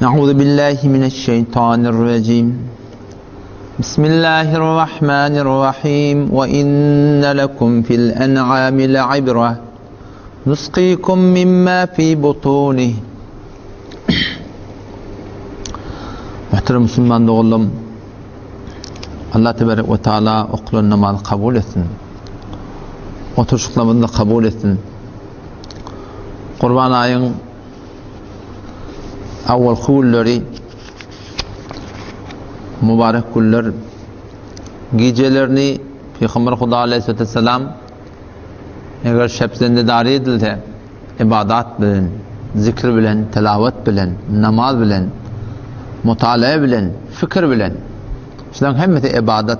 أعوذ بالله من الشيطان الرجيم بسم الله الرحمن الرحيم وإن لكم في الأنعام لعبرة نسقيكم مما في بطونه. Muhterem Müslüman oğlum, Allah Tebarek ve Teala okulun namazı kabul etsin. Oturuşlarımızı da kabul etsin. Kurban ayın avval kulları, mübarek kullar, gecelerini Peygamber Huda Aleyhisselatü Vesselam eğer şepsinde dari edilse, ibadat bilen, zikr bilen, telavet bilen, namaz bilen, mutalae bilen, fikir bilen, şundan hemmeti ibadat.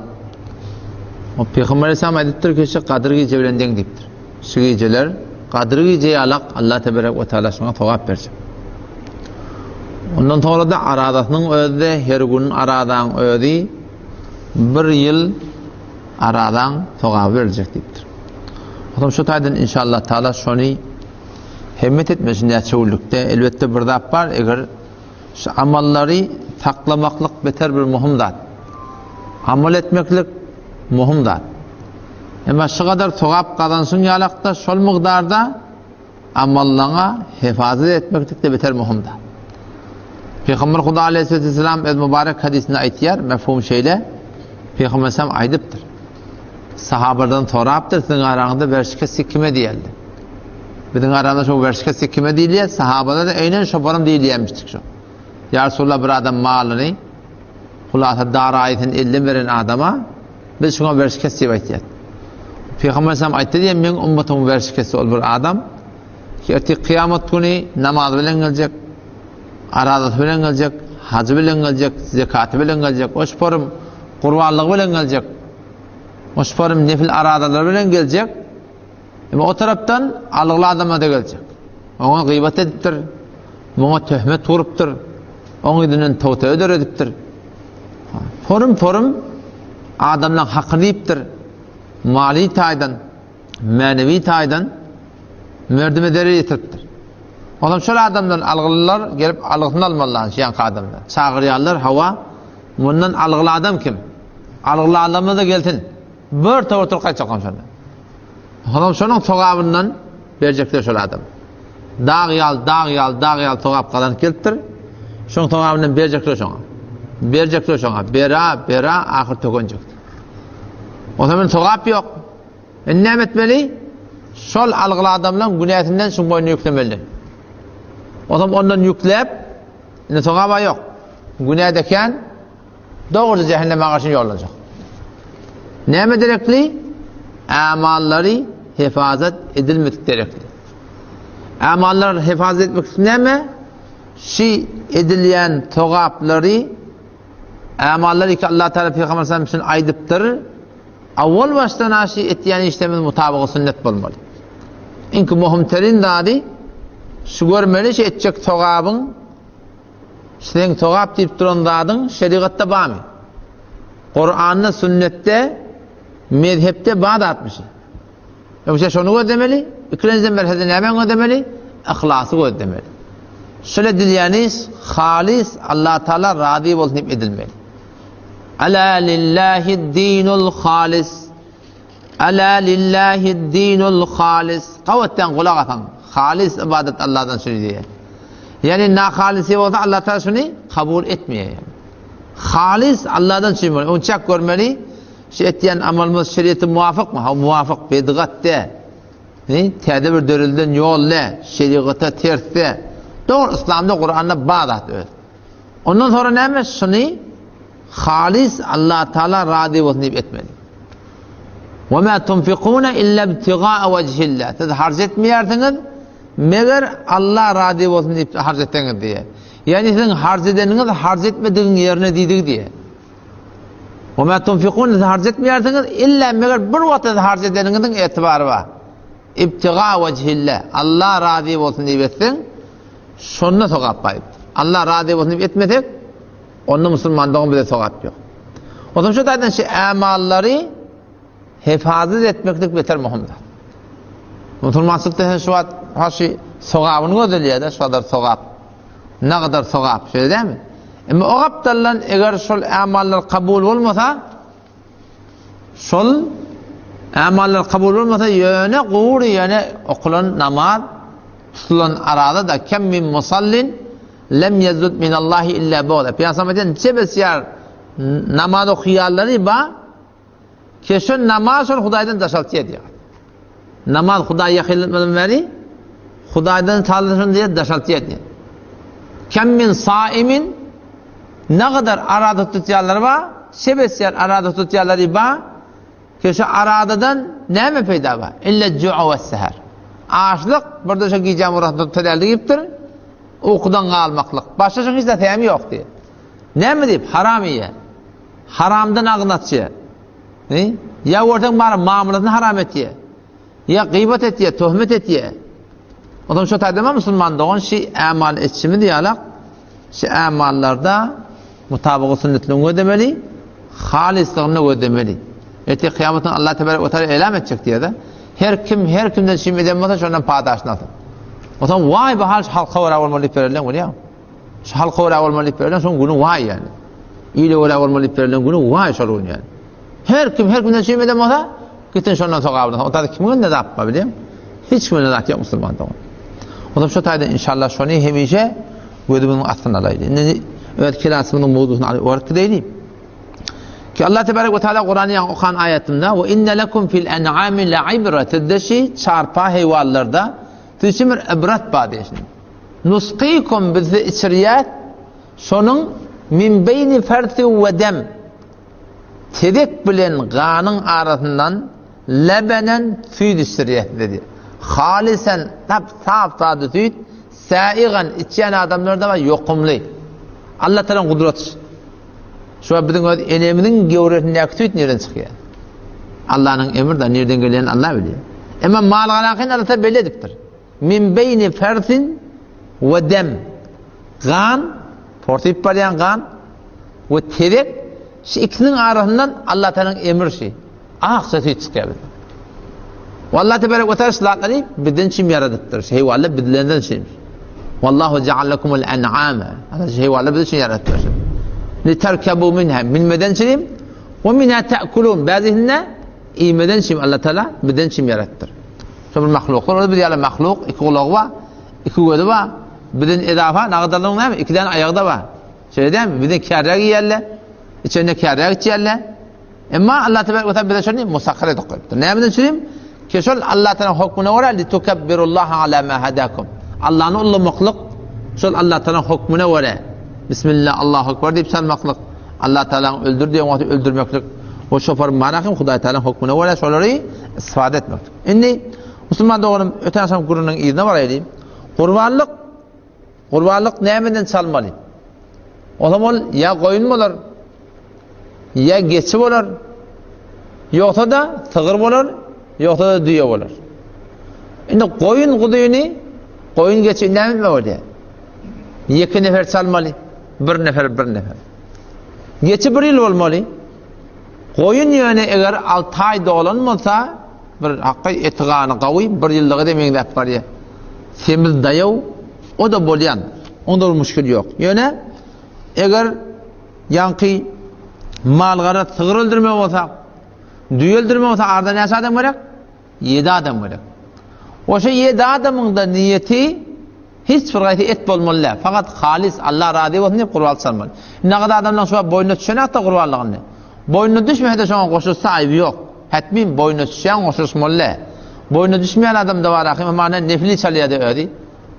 O Peygamber Aleyhisselam ayettir ki Kadir gece bilen dengdiktir. Şu geceler Kadir geceyi alak Allah Tebarek ve Teala şuna tavaf verecek. Ondan sonra da aradasının özde her gün aradan özi bir yıl aradan tavaf verecektir. Adam şu taydın inşallah Teala şunu himmet etmesin ya çoğulukta elbette bir de var eğer şu amalları saklamaklık beter bir muhimdat. Amal etmeklik muhimdat. Ama şu kadar tavaf kazansın yalakta şol miqdarda amallarına hifazet etmeklik de beter muhimdat. Peygamber Huda Aleyhisselatü Vesselam mübarek hadisinde aytiyar mefhum şeyle Peygamber Aleyhisselam aydıptır. Sahabadan toraptır sizin aranızda verşike sikkime diyeldi. Bizim aramızda şu verşike sikkime diyeliye sahabada da aynen şoparım diyeliyemiştik şu. Ya Resulullah bir adam malını hulata dar ayetin elden veren adama biz şuna verşike sivaytiyat. Peygamber Aleyhisselam ayttı diye men ümmetim verşikesi ol bir adam ki kıyamet günü namaz bilen gelecek, aradat bilen gelecek, hac bilen gelecek, zekat bilen gelecek, oşparım kurbanlık bilen gelecek, oşparım nefil aradalar bilen gelecek. Ama o taraftan alıqlı adama da gelecek. Ona gıybet ediptir, ona töhmet vuruptur, onun idinin tavta öder ediptir. Forum adamlar hakkını yiyiptir. Mali taydan, manevi taydan mürdümederi yetiriptir. Oğlum şöyle adamdan algılılar gelip algısını almalılar şiyan adamlar. Çağırıyorlar hava. Bundan algılı adam kim? Algılı adamla da gelsin. Bir tavırtır kaçacağım şöyle. Oğlum şunun toğabından verecekler şöyle adam. Dağ yal toğab kalan kelttir. Şunun toğabından verecekler şuna. Bera ahir tökünecektir. O zaman toğab yok. Ne etmeli? Şol algılı adamla günahetinden şun boyunu yüklemeli. O zaman ondan yüklep ne toğaba yok. Günahdeken doğruca cehenneme karşı yollanacak. Ne mi gerekli? Amalları hifazet edilmek gerekli. Amalları hifazet etmek ne mi? Şi edilen toğapları amalları ki Allah Teala Peygamber Sallallahu Aleyhi ve Sellem aydıptır. Avval baştan aşı etiyen işlemin mutabığı sünnet bulmalı. İnki muhimterin dadı şu görmeli ki etecek toğabın sen toğab deyip duran dadın şeriatta bağımı. Kur'an'da sünnette mezhepte bağda atmışı. Yoksa şunu ödemeli, ikrinizden merhezini hemen ödemeli, ahlası ödemeli. Şöyle dileyeniz, halis Allah Teala razı olsun edilmeli. Ala lillahi dinul halis. Ala lillahi dinul halis. Kavvetten kulak atan. Halis ibadet Allah'tan şunu diye. Yani na halisi olsa Allah Teala şunu kabul etmiyor. Yani. Halis Allah'tan şunu. Onu çak görmeli. Ettiyen amalımız şeriatı muvafık mı? Ha muvafık bidgat de. Tede bir dörüldün yol ne? Şeriata ters de. Doğru İslam'da Kur'an'da bağdat öyle. Ondan sonra ne mi? Şunu halis Allah Teala razı olsun etmeli. وَمَا تُنْفِقُونَ إِلَّا ابْتِغَاءَ وَجْهِ اللّٰهِ Siz harc etmeyersiniz meğer Allah razı olsun deyip harc ettiniz diye. Yani sizin harc edeniniz harc etmediğin yerine dedik diye. وَمَا تُنْفِقُونَ Siz harc etmeyersiniz illa meğer bir vakit harc edeninizin etibarı var. İbtiga وَجْهِ اللّٰه Allah razı olsun deyip etsin şununla sokak bayıp. Allah razı olsun deyip etmedik onun Müslümanlığın bir de sokak yok. O zaman şu tarzdan amalları hifazet etmeklik beter muhimdir. Musulmanlıkta şu haşi sokağını ödeliyor da şu kadar sokak Ne kadar sevap, şöyle değil mi? Ama o kaptallan eğer şol amallar kabul olmasa, şol amallar kabul olmasa yöne kuğur yöne okulan namaz tutulan arada da kem min musallin lem yezud minallahi illa buğda. Peygamber'den cebesyar namaz okuyarları ba keşön namaz ol Hudaydan daşaltı ediyor. Namaz Hudaya yakınlıkmadan veri Hudaydan çalışın diye daşaltı ediyor. Kem min saimin ne kadar arada tutuyarları var? Şebesyar arada tutuyarları var. Keşö aradadan ne mi peyda var? İlle cu'a ve seher. Açlık burada şu giyeceğim uğraştı tedelde giptir. Okudan kalmaklık. Başka şu hiç de teyemi yok diye. Ne mi deyip? Haram yiye. Haramdan ağınatçı. Ya ortadan bari mamulatını haram etiye. Ya gıybet etiye, töhmet etiye. O zaman şu taydama Müslüman doğun şey amal etçimi diyalak. Şey amallarda mutabık sünnetliğini ödemeli. Halislığını ödemeli. Eti kıyametin Allah Tebarek ve Teala elam edecek diye de. Her kimden şimdi edemezse şundan paydaşını atın. O zaman vay be halka uğra olmalık verilen ya. Şu halka uğra olmalık verilen son günü vay yani. İyle uğra olmalık verilen günü vay sorun yani. Her kimden şimdi edemezse gittin şundan sokağına. O da kimin ne de yapma bileyim. Hiç kimin ne de yapma Müslüman doğun. O zaman şu tayda inşallah şunu hemişe gözümün aslında alaydı. Evet kilasımın mevzusunu ortak değilim. Ki Allah Tebarek ve Teala Kur'an'ı okuyan ayetinde ve inne lekum fil en'ami la'ibret deşi çarpa hayvanlarda tüsümür ibret badiyesini. Nusqikum bizi içriyat sonun min beyni ferti ve dem tedik bilen ganın arasından lebenen süt içriyat dedi. Halisen saf tadı süt saigan içen adamlarda var yokumlu. Allah Teala'nın kudreti. Şu an bizim eneminin gevretindeki süt nereden çıkıyor? Allah'ın emri de nereden gelen Allah biliyor. Ama mal ganakin Allah belli ediptir. Min beyni fersin ve dem. Kan, portip parayan kan ve terek şu ikisinin arasından Allah Teala'nın emri şey. Aksa süt çıkıyor. Vallahi Tebarek ve Teala sılatları bizden çim yaratıttır. Şey vallahi bizden çim. Vallahu ceallekumul en'ame. Şey vallahi bizden çim yaratıttır. لِتَرْكَبُوا مِنْهَا bilmeden çim ve minha ta'kulun bazıhına imeden çim Allah Teala bizden çim yarattır. Şu mahluklar orada bir yalan mahluk iki kulağı var, iki gözü var. Bizden edafa ne kadarlığı ne mi? İki tane ayağı da var. Şey değil mi? Bizden kâraya giyerler. İçerine kâraya geçerler. Ama Allah Teala ve Teala bize şunu musakkar edip koydu. Ne bizden çim? Ki şu Allah Teala hükmüne göre litukabbirullaha ala ma hadakum. Allah'ın ulumluk şu Allah Teala hükmüne göre Bismillah Allahu Ekber deyip salmaklık. Allah Teala'nın öldür diye onu öldürmeklik. O şoför manakım Huday Teala'nın hükmüne göre şoları istifade etmeklik. Şimdi Müslüman doğanım öten asam kurunun izine var edeyim. Kurbanlık neyemeden çalmalı? O zaman ya koyun mu olur? Ya geçi olur? Yoksa da sığır olur? Yoksa da düğe olur? Şimdi koyun kuduyunu koyun geçi ne mi öyle? İki nefer çalmalı. Bir nefer. Geçi bir yıl olmalı. Koyun yani eğer 6 ayda olanmasa bir hakkı etiğanı kavi bir yıllığı demeyin de var ya. Semiz dayav o da bolyan. Onda bir müşkül yok. Yani eğer yankı malgara sığır öldürme olsa düğü öldürme olsa arada ne adam gerek? 7 adam gerek. O şey 7 adamın da niyeti hiç fırgayeti et bolmalı. Fakat halis Allah razı olsun diye kurban salmalı. Ne kadar adamlar şu an boynuna düşene hatta kurbanlığını. Boynuna düşmeye de şu an koşulsa ayıbı yok. Hetmin boynuna düşen koşulsmalı. Boynuna düşmeyen adam da var. Ama nefli çalıya da öyle.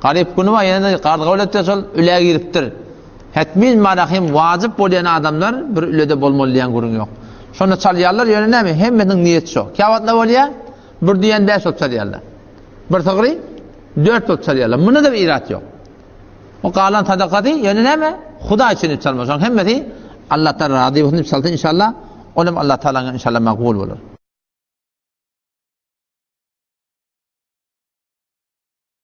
Garip günü var. Yani kavlette sol üle giriptir. Hetmin marahim vacip bolayan adamlar bir ülede bolmalıyan gurun yok. Sonra çalıyarlar yönüne mi? Hemmenin niyeti şu. Kavatla bolaya bir diyen 5 ot çalıyarlar. Bir tağri 4 ot çalıyarlar. Bunda da bir irat yok. O kalan sadakati yönüne mi? Huda için çalmasın. Hemmeti Allah Teala razı olsun saltın inşallah. Olam Allah Teala'nın inşallah makbul olur.